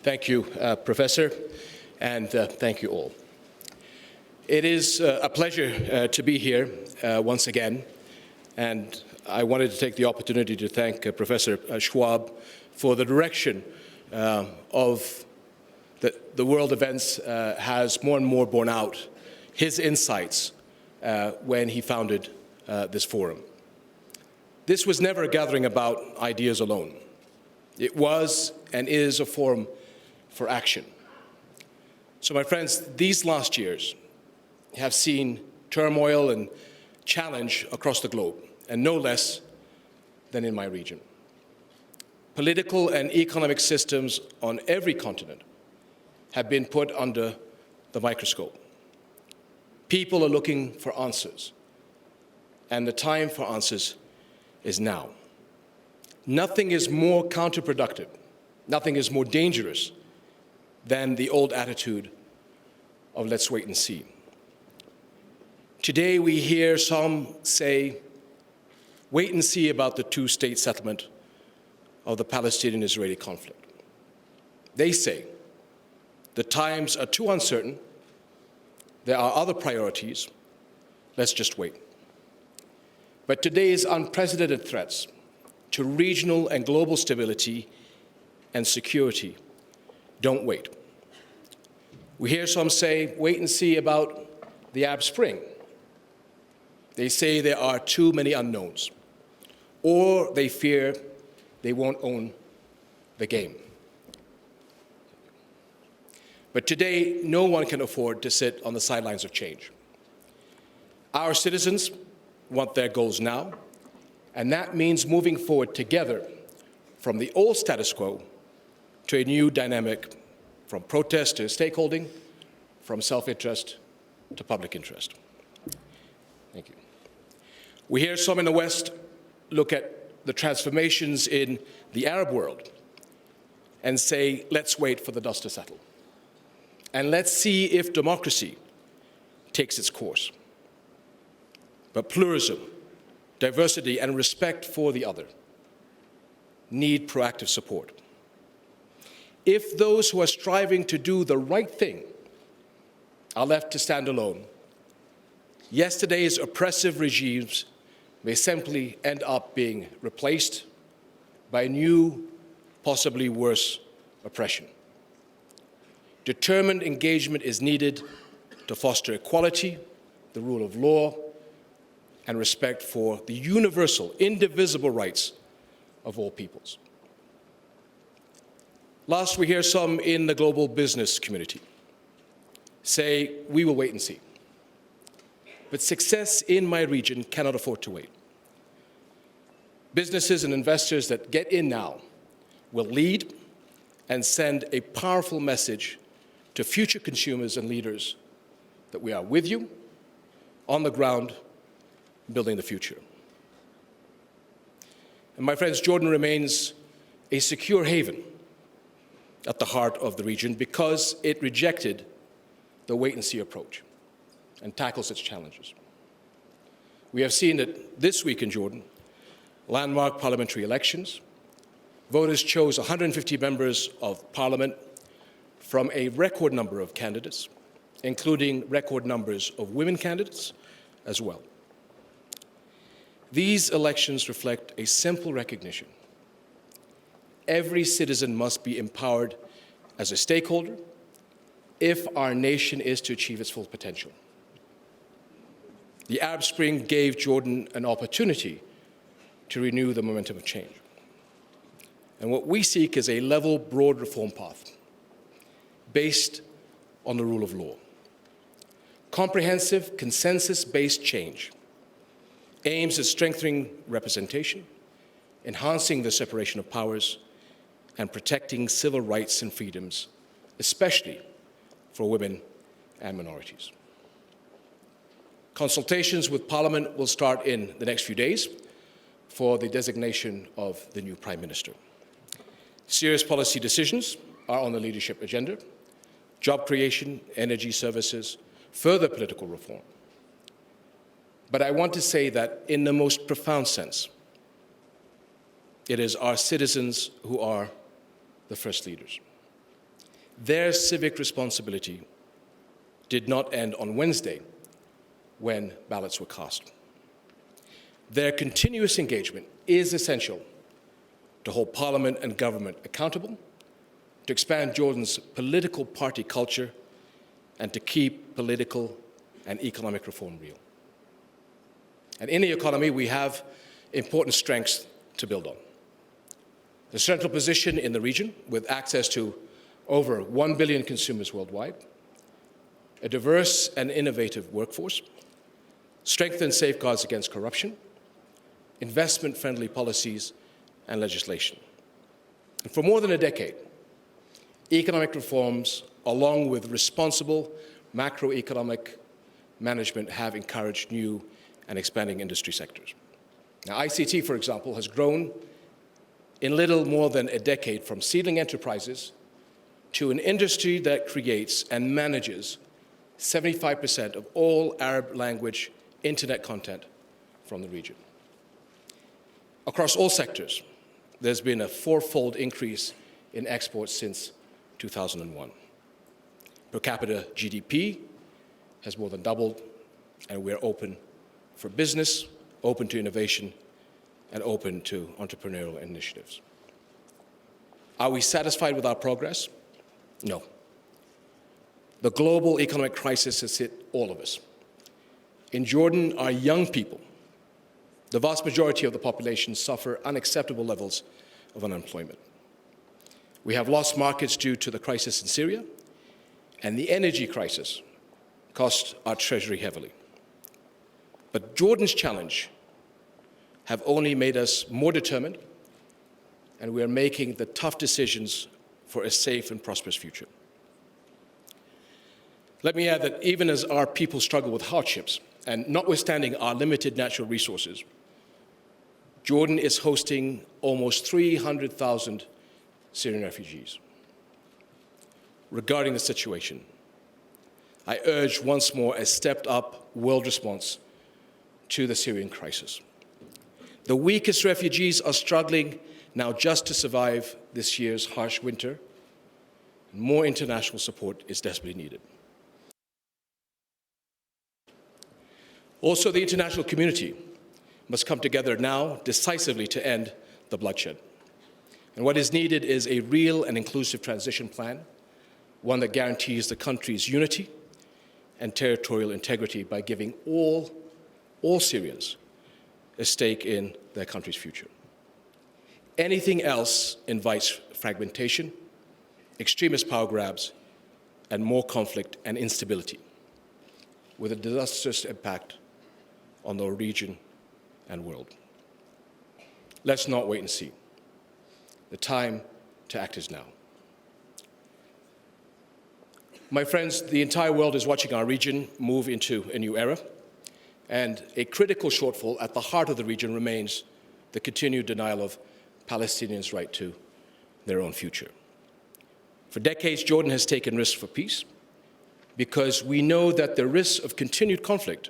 Thank you, Professor, and thank you all. It is a pleasure to be here once again, and I wanted to take the opportunity to thank Professor Schwab for the direction of the world events has more and more borne out his insights when he founded this forum. This was never a gathering about ideas alone. It was and is a forum for action. So, my friends, these last years have seen turmoil and challenge across the globe, and no less than in my region. Political and economic systems on every continent have been put under the microscope. People are looking for answers, and the time for answers is now. Nothing is more counterproductive, nothing is more dangerous than the old attitude of let's wait and see. Today we hear some say, wait and see about the two-state settlement of the Palestinian-Israeli conflict. They say the times are too uncertain, there are other priorities, let's just wait. But today's unprecedented threats to regional and global stability and security don't wait. We hear some say, wait and see about the Arab Spring. They say there are too many unknowns, or they fear they won't own the game. But today, no one can afford to sit on the sidelines of change. Our citizens want their goals now, and that means moving forward together from the old status quo to a new dynamic, from protest to stakeholding, from self-interest to public interest. Thank you. We hear some in the West look at the transformations in the Arab world and say, let's wait for the dust to settle. And let's see if democracy takes its course. But pluralism, diversity, and respect for the other need proactive support. If those who are striving to do the right thing are left to stand alone, yesterday's oppressive regimes may simply end up being replaced by new, possibly worse oppression. Determined engagement is needed to foster equality, the rule of law, and respect for the universal, indivisible rights of all peoples. Last, we hear some in the global business community say, we will wait and see. But success in my region cannot afford to wait. Businesses and investors that get in now will lead and send a powerful message to future consumers and leaders that we are with you, on the ground, building the future. And my friends, Jordan remains a secure haven at the heart of the region because it rejected the wait-and-see approach and tackles its challenges. We have seen that this week in Jordan, landmark parliamentary elections, voters chose 150 members of parliament from a record number of candidates, including record numbers of women candidates as well. These elections reflect a simple recognition. Every citizen must be empowered as a stakeholder if our nation is to achieve its full potential. The Arab Spring gave Jordan an opportunity to renew the momentum of change. And what we seek is a level, broad reform path based on the rule of law. Comprehensive, consensus-based change aims at strengthening representation, enhancing the separation of powers, and protecting civil rights and freedoms, especially for women and minorities. Consultations with Parliament will start in the next few days for the designation of the new Prime Minister. Serious policy decisions are on the leadership agenda: job creation, energy services, further political reform. But I want to say that in the most profound sense, it is our citizens who are the first leaders. their civic responsibility did not end on Wednesday when ballots were cast. Their continuous engagement is essential to hold Parliament and government accountable, to expand Jordan's political party culture, and to keep political and economic reform real. And in the economy, we have important strengths to build on. The central position in the region, with access to over 1 billion consumers worldwide, a diverse and innovative workforce, strengthened safeguards against corruption, investment-friendly policies and legislation. And for more than a decade, economic reforms, along with responsible macroeconomic management, have encouraged new and expanding industry sectors. Now, ICT, for example, has grown in little more than a decade from seedling enterprises to an industry that creates and manages 75% of all Arab language internet content from the region. Across all sectors, there's been a fourfold increase in exports since 2001. Per capita GDP has more than doubled, and we're open for business, open to innovation, and open to entrepreneurial initiatives. Are we satisfied with our progress? No. The global economic crisis has hit all of us. In Jordan, our young people, the vast majority of the population, suffer unacceptable levels of unemployment. We have lost markets due to the crisis in Syria, and the energy crisis cost our treasury heavily. But Jordan's challenge have only made us more determined, and we are making the tough decisions for a safe and prosperous future. Let me add that even as our people struggle with hardships, and notwithstanding our limited natural resources, Jordan is hosting almost 300,000 Syrian refugees. Regarding the situation, I urge once more a stepped-up world response to the Syrian crisis. The weakest refugees are struggling now just to survive this year's harsh winter. More international support is desperately needed. Also, the international community must come together now decisively to end the bloodshed. And what is needed is a real and inclusive transition plan, one that guarantees the country's unity and territorial integrity by giving all Syrians a stake in their country's future. Anything else invites fragmentation, extremist power grabs, and more conflict and instability, with a disastrous impact on the region and world. Let's not wait and see. The time to act is now. My friends, the entire world is watching our region move into a new era, and a critical shortfall at the heart of the region remains the continued denial of Palestinians' right to their own future. For decades, Jordan has taken risks for peace because we know that the risks of continued conflict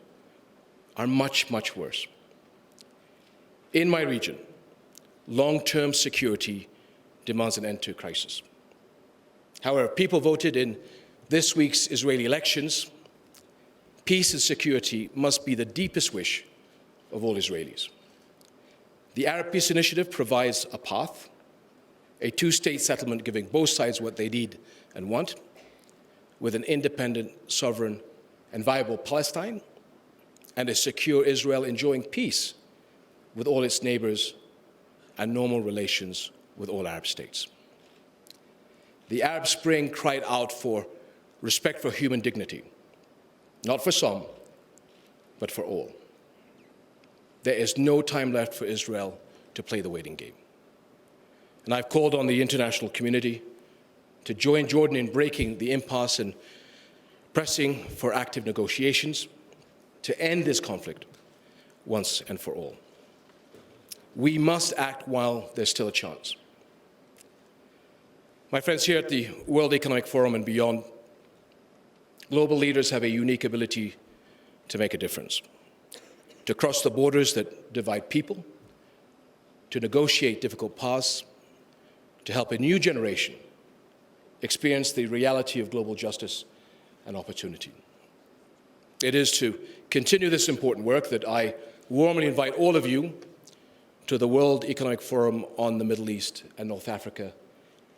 are much, much worse. In my region, long-term security demands an end to crisis. However, people voted in this week's Israeli elections. Peace and security must be the deepest wish of all Israelis. The Arab Peace Initiative provides a path, a two-state settlement giving both sides what they need and want, with an independent, sovereign, and viable Palestine, and a secure Israel enjoying peace with all its neighbors and normal relations with all Arab states. The Arab Spring cried out for respect for human dignity, not for some, but for all. There is no time left for Israel to play the waiting game. And I've called on the international community to join Jordan in breaking the impasse and pressing for active negotiations to end this conflict once and for all. We must act while there's still a chance. My friends, here at the World Economic Forum and beyond, global leaders have a unique ability to make a difference, to cross the borders that divide people, to negotiate difficult paths, to help a new generation experience the reality of global justice and opportunity. It is to continue this important work that I warmly invite all of you to the World Economic Forum on the Middle East and North Africa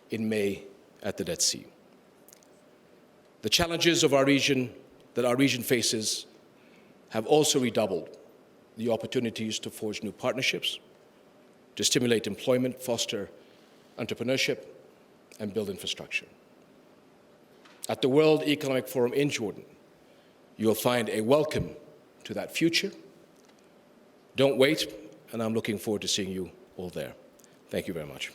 in May at the Dead Sea. The challenges of our region that our region faces have also redoubled the opportunities to forge new partnerships, to stimulate employment, foster entrepreneurship, and build infrastructure. At the World Economic Forum in Jordan, you will find a welcome to that future. Don't wait, and I'm looking forward to seeing you all there. Thank you very much.